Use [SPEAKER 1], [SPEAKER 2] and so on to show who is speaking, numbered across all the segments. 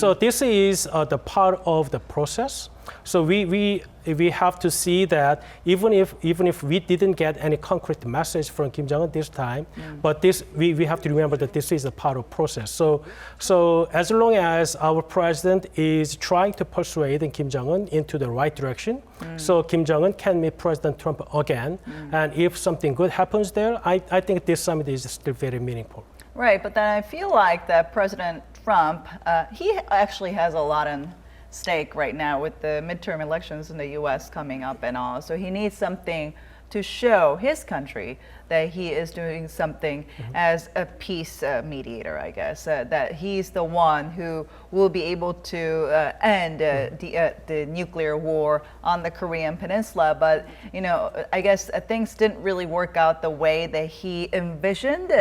[SPEAKER 1] So this is the part of the process. So we have to see that even if we didn't get any concrete message from Kim Jong-un this time, but we have to remember that this is a part of process. So as long as our president is trying to persuade Kim Jong-un into the right direction, so Kim Jong-un can meet President Trump again, and if something good happens there, I think this summit is still very meaningful.
[SPEAKER 2] Right, but then I feel like that President Trump, he actually has a lot on stake right now with the midterm elections in the U.S. coming up and all. So he needs something to show his country that he is doing something as a peace mediator, I guess, that he's the one who will be able to end the nuclear war on the Korean Peninsula. But, you know, I guess things didn't really work out the way that he envisioned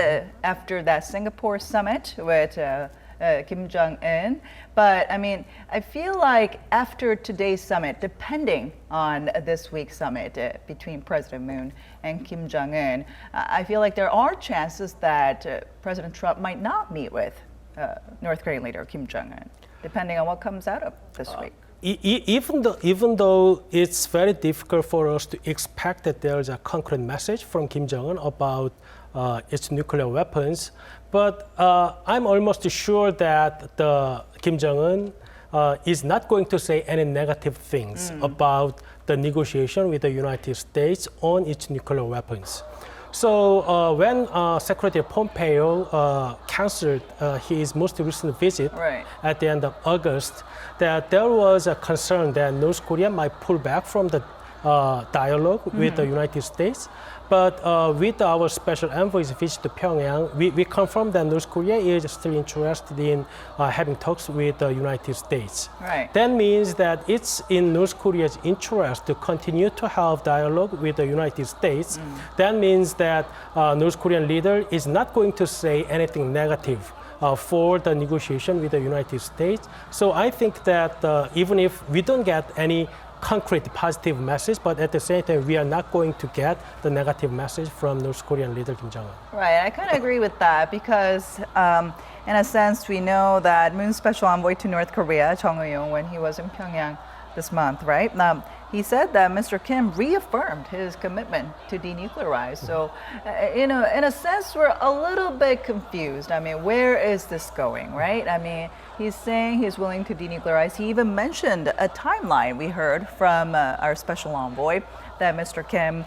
[SPEAKER 2] after that Singapore summit with Kim Jong-un. But I mean, I feel like after today's summit, depending on this week's summit between President Moon and Kim Jong-un, I feel like there are chances that President Trump might not meet with North Korean leader Kim Jong-un, depending on what comes out of this week.
[SPEAKER 1] Even though it's very difficult for us to expect that there is a concrete message from Kim Jong-un about its nuclear weapons, but I'm almost sure that the Kim Jong-un is not going to say any negative things about the negotiation with the United States on its nuclear weapons. So when Secretary Pompeo canceled his most recent visit at the end of August, that there was a concern that North Korea might pull back from the dialogue with the United States. But with our special envoy's visit to Pyongyang, we confirmed that North Korea is still interested in having talks with the United States. That means that it's in North Korea's interest to continue to have dialogue with the United States. That means that North Korean leader is not going to say anything negative for the negotiation with the United States. So I think that even if we don't get any concrete positive message, but at the same time, we are not going to get the negative message from North Korean leader Kim Jong-un.
[SPEAKER 2] Right, I kind of agree with that because in a sense, we know that Moon's special envoy to North Korea, Chung Eui-yong, when he was in Pyongyang this month, right? He said that Mr. Kim reaffirmed his commitment to denuclearize. So, you know, in a sense, we're a little bit confused. I mean, where is this going, right? I mean, he's saying he's willing to denuclearize. He even mentioned a timeline. We heard from our special envoy that Mr. Kim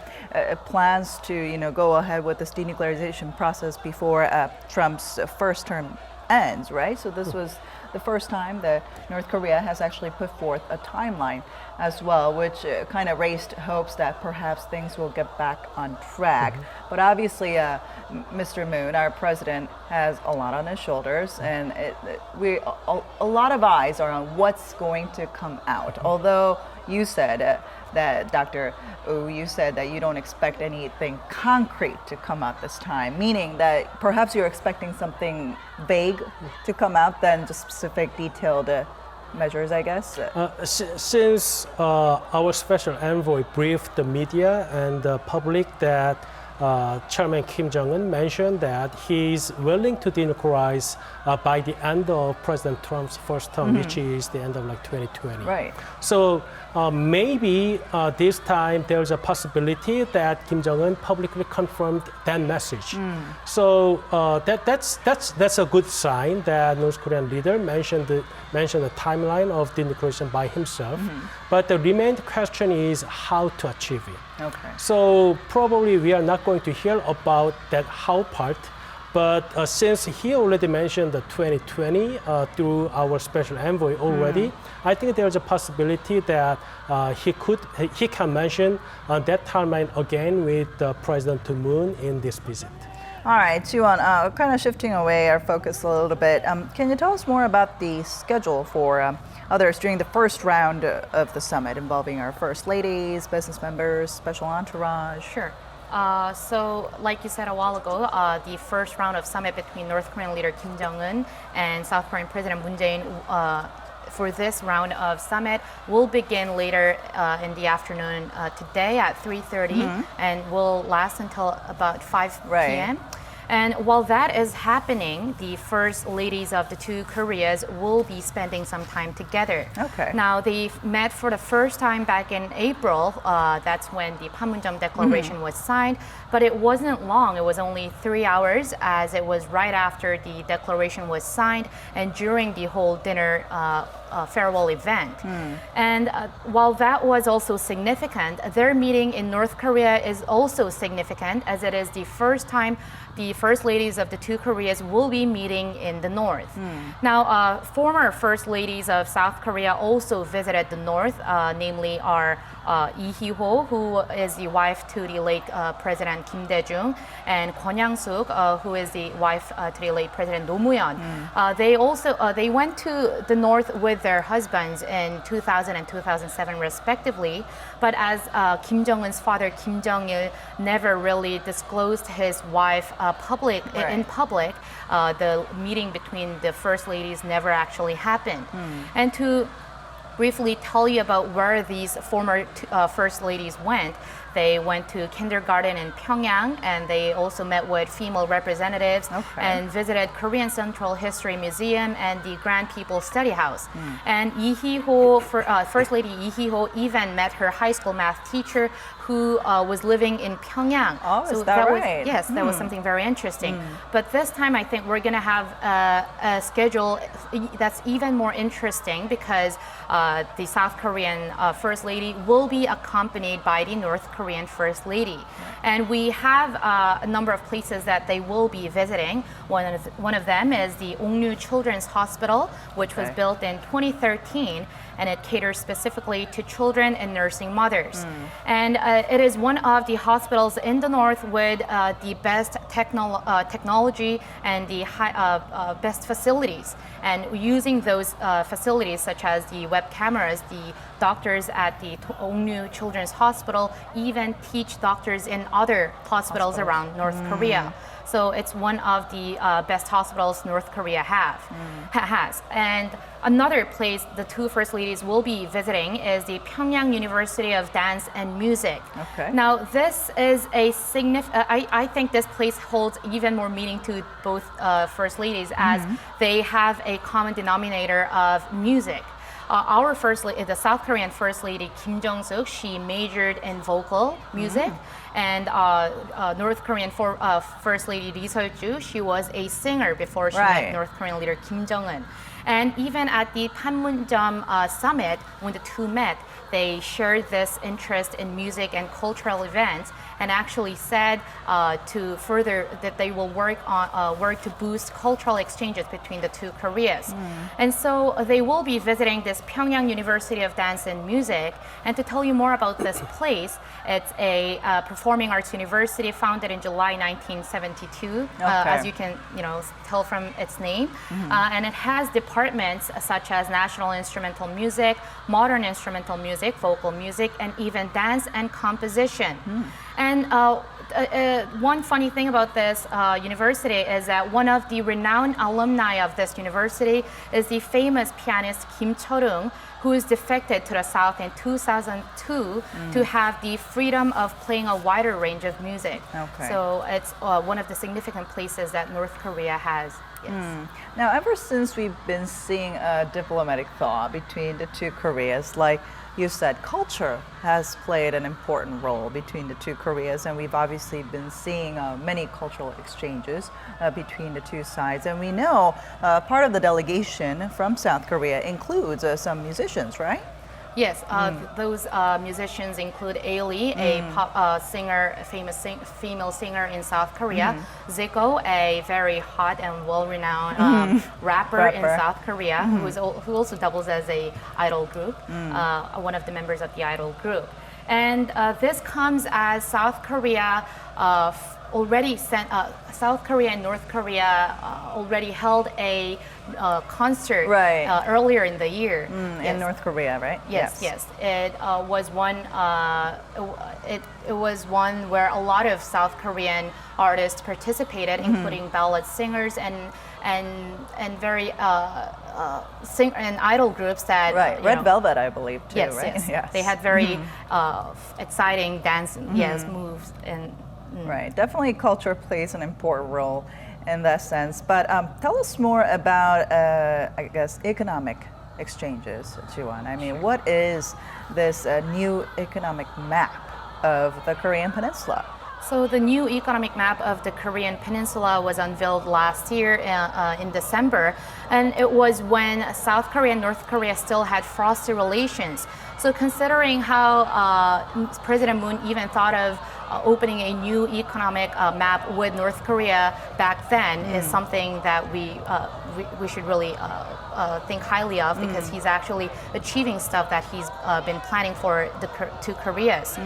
[SPEAKER 2] plans to, you know, go ahead with this denuclearization process before Trump's first term ends, right? So this was the first time that North Korea has actually put forth a timeline as well, which kind of raised hopes that perhaps things will get back on track. But obviously, Mr. Moon, our president, has a lot on his shoulders, and a lot of eyes are on what's going to come out. Although you said that, Dr. Wu, you said that you don't expect anything concrete to come out this time, meaning that perhaps you're expecting something vague to come out than just specific detailed measures, I guess?
[SPEAKER 1] Since our special envoy briefed the media and the public that Chairman Kim Jong-un mentioned that he's willing to denuclearize by the end of President Trump's first term, which is the end of like 2020.
[SPEAKER 2] Right.
[SPEAKER 1] So maybe this time there's a possibility that Kim Jong-un publicly confirmed that message. So that's a good sign that North Korean leader mentioned the timeline of denuclearization by himself. But the remaining question is how to achieve it.
[SPEAKER 2] Okay.
[SPEAKER 1] So probably we are not going to hear about that how part, but since he already mentioned the 2020 through our special envoy already, I think there's a possibility that he can mention that timeline again with President Moon in this visit.
[SPEAKER 2] All right, Jiwon, kind of shifting away our focus a little bit. Can you tell us more about the schedule for others during the first round of the summit involving our first ladies, business members, special entourage?
[SPEAKER 3] Sure. So, like you said a while ago, the first round of summit between North Korean leader Kim Jong-un and South Korean President Moon Jae-in for this round of summit will begin later in the afternoon today at 3:30 and will last until about 5 p.m. And while that is happening, the first ladies of the two Koreas will be spending some time together.
[SPEAKER 2] Okay.
[SPEAKER 3] Now, they met for the first time back in April. That's when the Panmunjom Declaration was signed. But it wasn't long. It was only 3 hours, as it was right after the declaration was signed and during the whole dinner farewell event. And while that was also significant, their meeting in North Korea is also significant, as it is the first time the first ladies of the two Koreas will be meeting in the north. Now, former first ladies of South Korea also visited the north, namely our Lee Hee-ho, who is the wife to the late President Kim Dae-jung, and Kwon Yang-suk, who is the wife to the late President Roh Moo-yeon. They went to the north with their husbands in 2000 and 2007 respectively, but as Kim Jong-un's father Kim Jong-il never really disclosed his wife in public, the meeting between the first ladies never actually happened. And to briefly tell you about where these former first ladies went. They went to kindergarten in Pyeongyang, and they also met with female representatives and visited Korean Central History Museum and the Grand People's Study House. And Lee Hee-ho, First Lady Lee Hee-ho, even met her high school math teacher who was living in Pyeongyang.
[SPEAKER 2] Oh, so is that right?
[SPEAKER 3] Yes, that was something very interesting. But this time, I think we're going to have a schedule that's even more interesting, because the South Korean First Lady will be accompanied by the North Korean First Lady. And we have a number of places that they will be visiting. One of them is the Ongnu Children's Hospital, which was built in 2013, and it caters specifically to children and nursing mothers. And it is one of the hospitals in the north with the best technology and the best facilities. And using those facilities, such as the web cameras, the doctors at the Ongnu Children's Hospital even teach doctors in other hospitals around North Korea. So it's one of the best hospitals North Korea has. And another place the two first ladies will be visiting is the Pyeongyang University of Dance and Music. Now, this is a I think this place holds even more meaning to both first ladies, as they have a common denominator of music. Our the South Korean First Lady Kim Jong-suk, she majored in vocal music, and North Korean First Lady Lee Seol-ju, she was a singer before she met North Korean leader Kim Jong-un. And even at the Panmunjom summit, when the two met, they shared this interest in music and cultural events, and actually said that they will work to boost cultural exchanges between the two Koreas. And so they will be visiting this Pyeongyang University of Dance and Music. And to tell you more about this place, it's a performing arts university founded in July 1972, as you can tell from its name. And it has departments such as national instrumental music, modern instrumental music, vocal music, and even dance and composition. And one funny thing about this university is that one of the renowned alumni of this university is the famous pianist Kim Cheol-eung, who is defected to the South in 2002 to have the freedom of playing a wider range of music. So it's one of the significant places that North Korea has.
[SPEAKER 2] Now, ever since we've been seeing a diplomatic thaw between the two Koreas, like you said, culture has played an important role between the two Koreas, and we've obviously been seeing many cultural exchanges between the two sides. And we know part of the delegation from South Korea includes some musicians, right?
[SPEAKER 3] Yes, those musicians include Ailey, a pop singer, a famous female singer in South Korea, Zico, a very hot and well-renowned rapper in South Korea, who also doubles as a idol group, one of the members of the idol group. And this comes as South Korea South Korea and North Korea already held a concert earlier in the year.
[SPEAKER 2] In North Korea, right?
[SPEAKER 3] Yes. It was one. It was one where a lot of South Korean artists participated, including ballad singers and very and idol groups that
[SPEAKER 2] Red Velvet, I believe, too.
[SPEAKER 3] Yes. They had very exciting dance moves and
[SPEAKER 2] Right. Definitely culture plays an important role in that sense. But tell us more about, I guess, economic exchanges, Jiwon. I mean, what is this new economic map of the Korean Peninsula?
[SPEAKER 3] So the new economic map of the Korean Peninsula was unveiled last year in December, and it was when South Korea and North Korea still had frosty relations. So considering how President Moon even thought of opening a new economic map with North Korea back then is something that we should really think highly of, because he's actually achieving stuff that he's been planning for the two Koreas.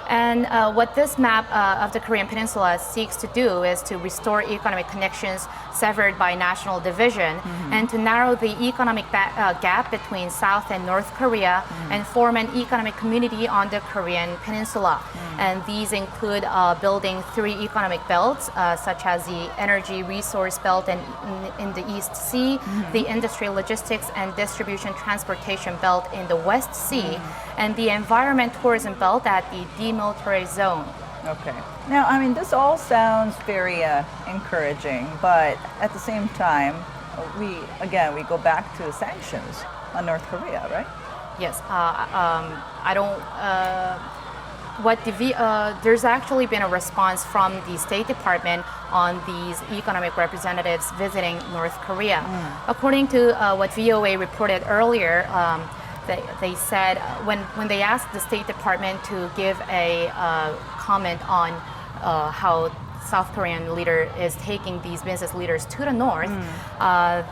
[SPEAKER 3] And what this map of the Korean Peninsula seeks to do is to restore economic connections severed by national division, and to narrow the economic gap between South and North Korea, and form an economic community on the Korean Peninsula. And these include building 3 economic belts, such as the energy resource belt in the East Sea, the industry logistics and distribution transportation belt in the West Sea, and the environment tourism belt at the demilitarized zone.
[SPEAKER 2] Okay. Now, I mean, this all sounds very encouraging, but at the same time, we go back to sanctions on North Korea, right?
[SPEAKER 3] Yes, I don't. There's actually been a response from the State Department on these economic representatives visiting North Korea. According to what VOA reported earlier, they said when they asked the State Department to give a comment on how South Korean leader is taking these business leaders to the north,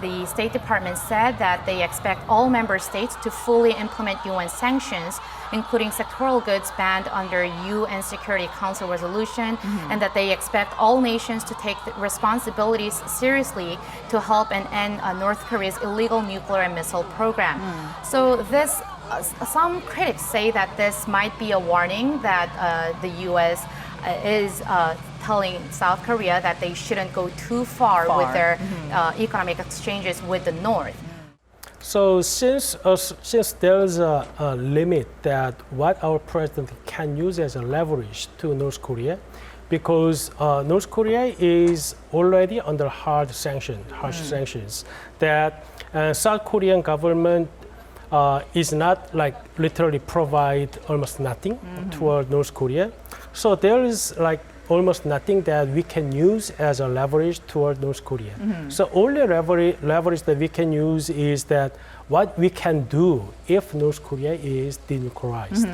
[SPEAKER 3] the State Department said that they expect all member states to fully implement UN sanctions, including sectoral goods banned under UN Security Council resolution, and that they expect all nations to take the responsibilities seriously to help and end North Korea's illegal nuclear and missile program. So this, some critics say that this might be a warning that the U.S. is telling South Korea that they shouldn't go too far with their economic exchanges with the North.
[SPEAKER 1] So since there's a limit that what our president can use as a leverage to North Korea, because North Korea is already under harsh sanctions, that South Korean government is not like literally provide almost nothing toward North Korea. So there is like almost nothing that we can use as a leverage toward North Korea. So only leverage that we can use is that what we can do if North Korea is denuclearized.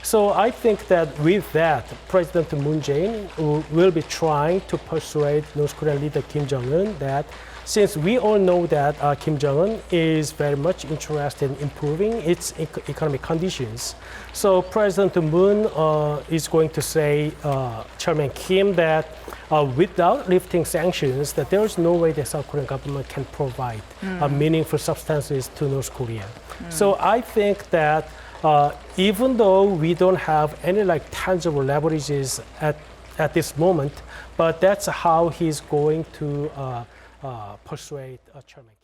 [SPEAKER 1] So I think that with that, President Moon Jae-in will be trying to persuade North Korean leader Kim Jong-un that since we all know that Kim Jong-un is very much interested in improving its economic conditions, so President Moon is going to say, Chairman Kim, that without lifting sanctions, that there is no way the South Korean government can provide meaningful substances to North Korea. So I think that even though we don't have any like tangible leverages at this moment, but that's how he's going to persuade Chairman.